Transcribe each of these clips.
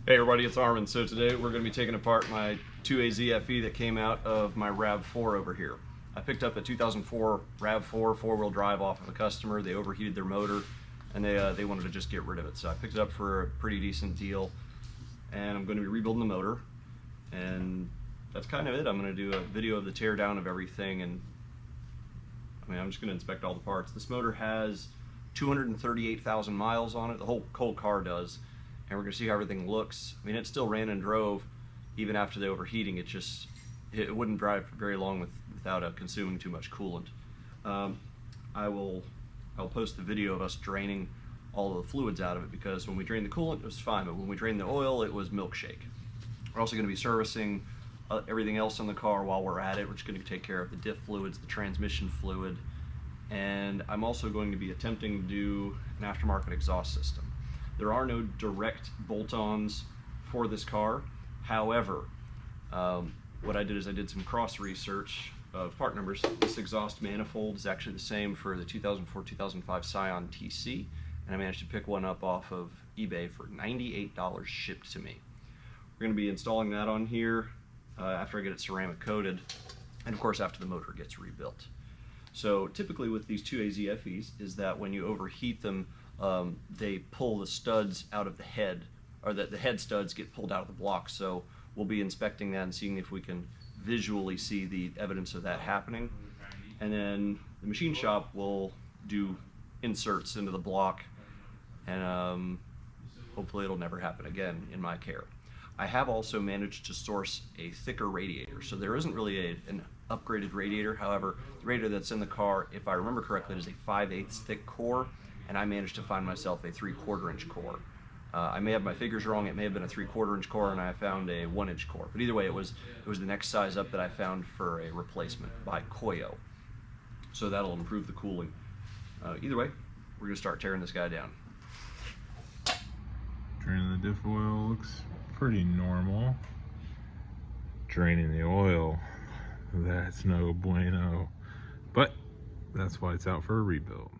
Hey everybody, it's Armand. So today we're going to be taking apart my 2AZ FE that came out of my RAV4 over here. I picked up a 2004 RAV4 four-wheel drive off of a customer. They overheated their motor and they wanted to just get rid of it. So I picked it up for a pretty decent deal and I'm going to be rebuilding the motor, and that's kind of it. I'm going to do a video of the teardown of everything, and I'm just going to inspect all the parts. This motor has 238,000 miles on it. The whole car does. And we're going to see how everything looks. I mean, it still ran and drove even after the overheating. It wouldn't drive for very long without consuming too much coolant. I'll post the video of us draining all of the fluids out of it, because when we drained the coolant it was fine, but when we drained the oil it was milkshake. We're also going to be servicing everything else in the car while we're at it. We're just going to take care of the diff fluids, the transmission fluid, and I'm also going to be attempting to do an aftermarket exhaust system. There are no direct bolt-ons for this car. However, what I did is I did some cross research of part numbers. This exhaust manifold is actually the same for the 2004-2005 Scion TC, and I managed to pick one up off of eBay for $98 shipped to me. We're going to be installing that on here after I get it ceramic coated, and of course after the motor gets rebuilt. So typically with these 2AZ FEs is that when you overheat them, they pull the studs out of the head, or the head studs get pulled out of the block. So we'll be inspecting that and seeing if we can visually see the evidence of that happening. And then the machine shop will do inserts into the block, and hopefully it'll never happen again in my care. I have also managed to source a thicker radiator, so there isn't really an upgraded radiator. However, the radiator that's in the car, if I remember correctly, is a 5/8 thick core, and I managed to find myself a 3/4 inch core. I may have my figures wrong. It may have been a 3/4 inch core, and I found a 1 inch core. But either way, it was the next size up that I found for a replacement by Koyo. So that'll improve the cooling. Either way, we're gonna start tearing this guy down. Draining the diff oil looks pretty normal. Draining the oil, that's no bueno. But that's why it's out for a rebuild.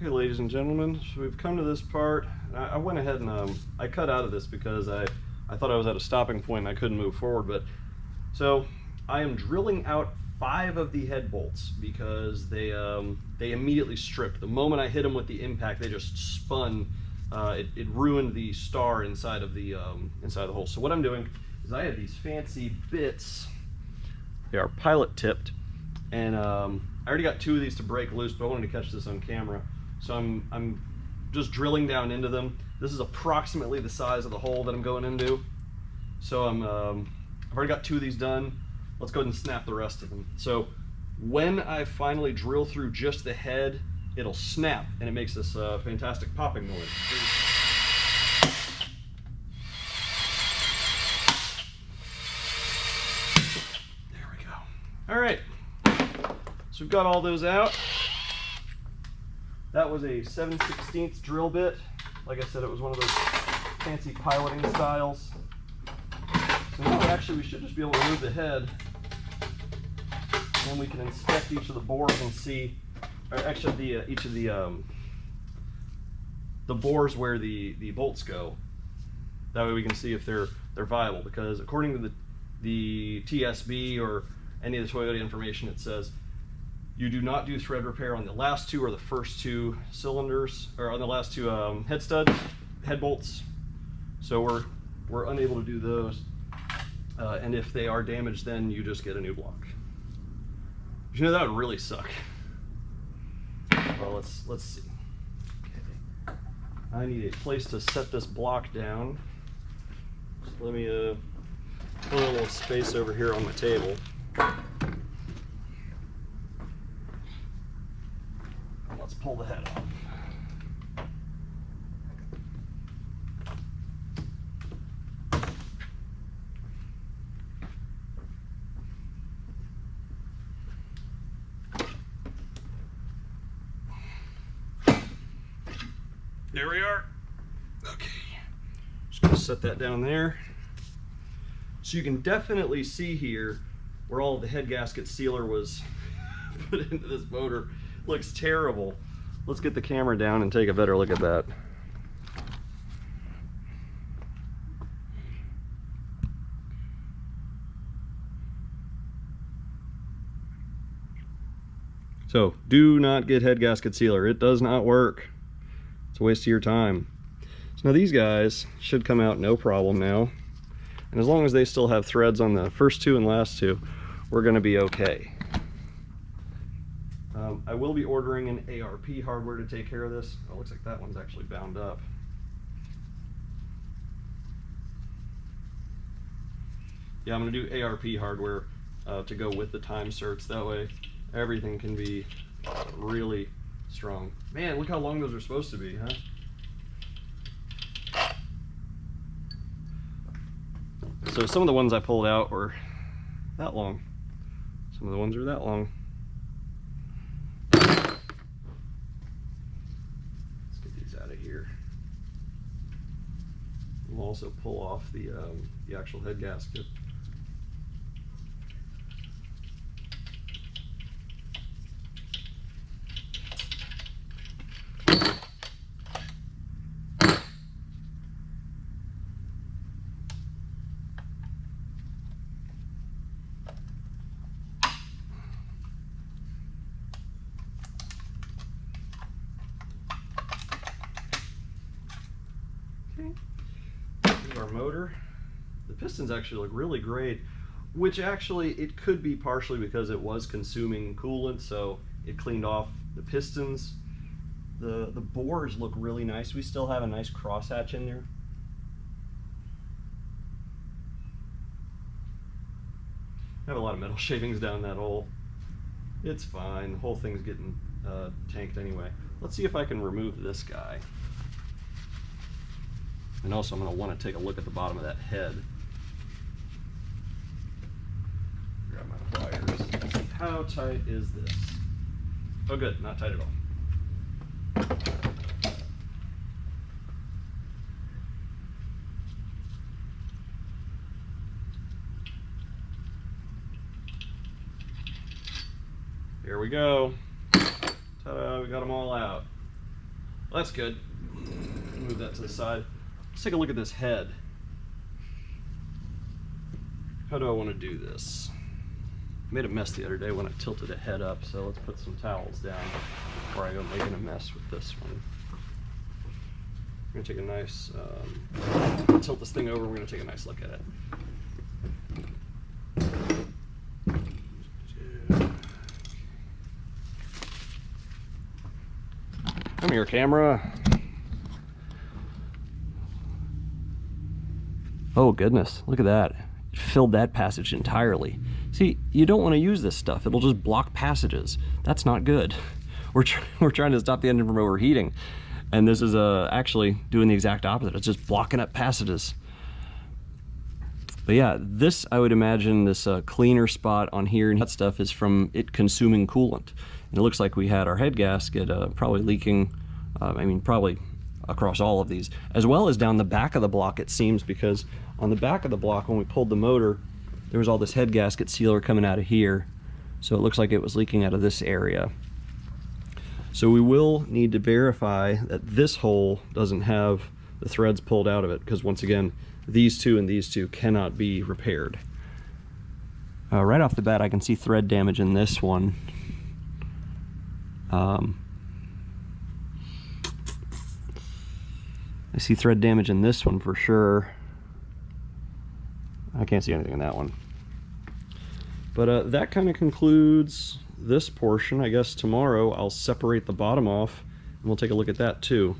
Okay, ladies and gentlemen, so we've come to this part. I went ahead and I cut out of this because I thought I was at a stopping point and I couldn't move forward. But so I am drilling out 5 of the head bolts because they immediately stripped. The moment I hit them with the impact, they just spun. It ruined the star inside of the hole. So what I'm doing is I have these fancy bits. They are pilot tipped, and I already got 2 of these to break loose, but I wanted to catch this on camera. So I'm just drilling down into them. This is approximately the size of the hole that I'm going into. So I've already got 2 of these done. Let's go ahead and snap the rest of them. So when I finally drill through just the head, it'll snap and it makes this fantastic popping noise. There we go. All right, so we've got all those out. That was a 7/16 drill bit. Like I said, it was one of those fancy piloting styles. So now actually we should just be able to remove the head, and then we can inspect each of the bores and see, or actually each of the bores where the bolts go. That way we can see if they're viable, because according to the TSB or any of the Toyota information, it says you do not do thread repair on the last 2 or the first 2 cylinders, or on the last 2 head studs, head bolts. So we're unable to do those, and if they are damaged, then you just get a new block. You know, that would really suck. Well, let's see. Okay, I need a place to set this block down. So let me put a little space over here on my table. Let's pull the head off. There we are. Okay, just gonna set that down there. So you can definitely see here where all of the head gasket sealer was put into this motor. Looks terrible. Let's get the camera down and take a better look at that. So do not get head gasket sealer. It does not work. It's a waste of your time. So now these guys should come out no problem now. And as long as they still have threads on the first 2 and last 2, we're gonna be okay. I will be ordering an ARP hardware to take care of this. Oh, it looks like that one's actually bound up. Yeah, I'm gonna do ARP hardware to go with the time certs. That way everything can be really strong. Man, look how long those are supposed to be, huh? So some of the ones I pulled out were that long. Some of the ones are that long. Let's get these out of here. We'll also pull off the actual head gasket. Here's our motor. The pistons actually look really great, which actually it could be partially because it was consuming coolant, so it cleaned off the pistons. The bores look really nice. We still have a nice crosshatch in there. I have a lot of metal shavings down that hole. It's fine. The whole thing's getting tanked anyway. Let's see if I can remove this guy. And also I'm going to want to take a look at the bottom of that head. Grab my pliers. Let's see, how tight is this? Oh good, not tight at all. Here we go. Ta-da, we got them all out. Well, that's good. Move that to the side. Let's take a look at this head. How do I want to do this? I made a mess the other day when I tilted it head up, so let's put some towels down before I go making a mess with this one. We're gonna take a nice, tilt this thing over, we're gonna take a nice look at it. Come here, camera. Oh goodness, look at that. It filled that passage entirely. See, you don't want to use this stuff. It'll just block passages. That's not good. We're trying to stop the engine from overheating. And this is actually doing the exact opposite. It's just blocking up passages. But yeah, this, I would imagine, this cleaner spot on here and that stuff is from it consuming coolant. And it looks like we had our head gasket probably leaking, probably across all of these, as well as down the back of the block, it seems, because on the back of the block, when we pulled the motor, there was all this head gasket sealer coming out of here. So it looks like it was leaking out of this area. So we will need to verify that this hole doesn't have the threads pulled out of it, because once again, these two and these two cannot be repaired. Right off the bat, I can see thread damage in this one. I see thread damage in this one for sure. I can't see anything in that one. But that kind of concludes this portion. I guess tomorrow I'll separate the bottom off and we'll take a look at that too.